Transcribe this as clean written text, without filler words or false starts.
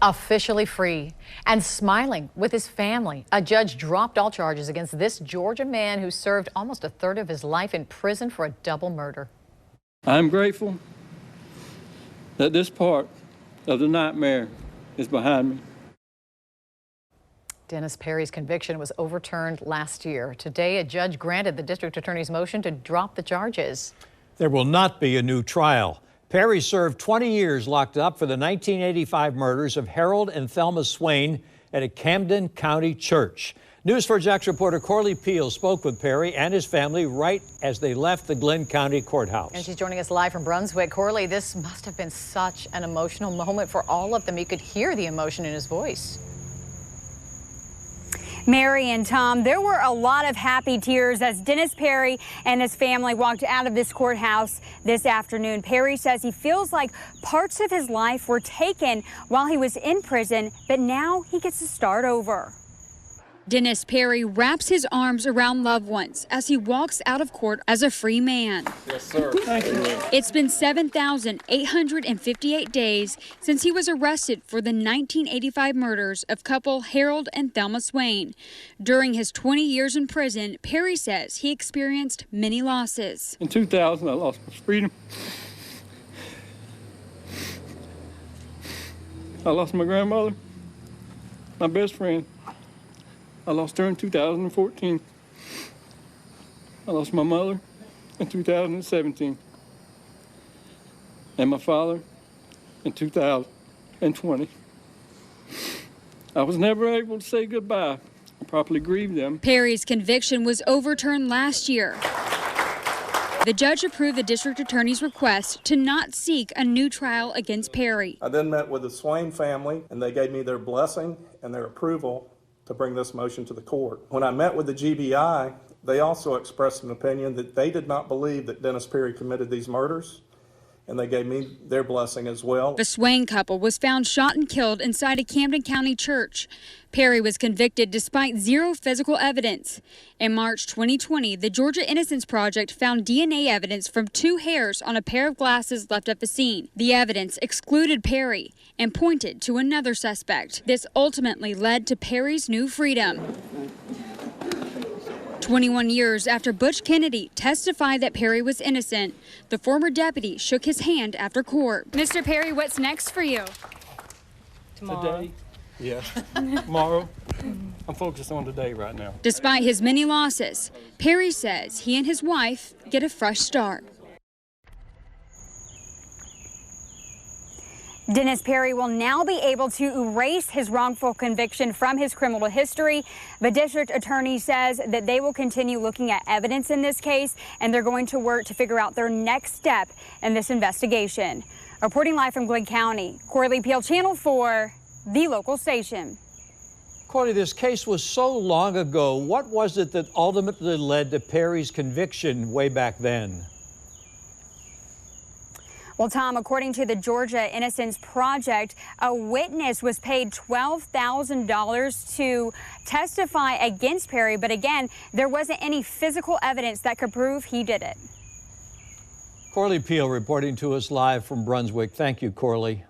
Officially free and smiling with his family, a judge dropped all charges against this Georgia man who served almost a third of his life in prison for a double murder. I'm grateful that this part of the nightmare is behind me. Dennis Perry's conviction was overturned last year. Today, a judge granted the district attorney's motion to drop the charges. There will not be a new trial. Perry served 20 years locked up for the 1985 murders of Harold and Thelma Swain at a Camden County church. News4 JAX reporter Corley Peel spoke with Perry and his family right as they left the Glenn County Courthouse. And she's joining us live from Brunswick. Corley, this must have been such an emotional moment for all of them. You could hear the emotion in his voice. Mary and Tom, there were a lot of happy tears as Dennis Perry and his family walked out of this courthouse this afternoon. Perry says he feels like parts of his life were taken while he was in prison, but now he gets to start over. Dennis Perry wraps his arms around loved ones as he walks out of court as a free man. Yes, sir. Thank you. It's been 7,858 days since he was arrested for the 1985 murders of couple Harold and Thelma Swain. During his 20 years in prison, Perry says he experienced many losses. In 2000, I lost my freedom. I lost my grandmother, my best friend. I lost her in 2014. I lost my mother in 2017. And my father in 2020. I was never able to say goodbye and properly grieve them. Perry's conviction was overturned last year. The judge approved the district attorney's request to not seek a new trial against Perry. I then met with the Swain family, and they gave me their blessing and their approval to bring this motion to the court. When I met with the GBI, they also expressed an opinion that they did not believe that Dennis Perry committed these murders, and they gave me their blessing as well. The Swain couple was found shot and killed inside a Camden County church. Perry was convicted despite zero physical evidence. In March 2020, the Georgia Innocence Project found DNA evidence from 2 hairs on a pair of glasses left at the scene. The evidence excluded Perry and pointed to another suspect. This ultimately led to Perry's new freedom. 21 years after Butch Kennedy testified that Perry was innocent, the former deputy shook his hand after court. Mr. Perry, what's next for you? Tomorrow. Today? Yes. Tomorrow. I'm focused on today right now. Despite his many losses, Perry says he and his wife get a fresh start. Dennis Perry will now be able to erase his wrongful conviction from his criminal history. The district attorney says that they will continue looking at evidence in this case, and they're going to work to figure out their next step in this investigation. Reporting live from Glenn County, Corley Peel, Channel 4, the local station. Corley, this case was so long ago. What was it that ultimately led to Perry's conviction way back then? Well, Tom, according to the Georgia Innocence Project, a witness was paid $12,000 to testify against Perry. But again, there wasn't any physical evidence that could prove he did it. Corley Peel reporting to us live from Brunswick. Thank you, Corley.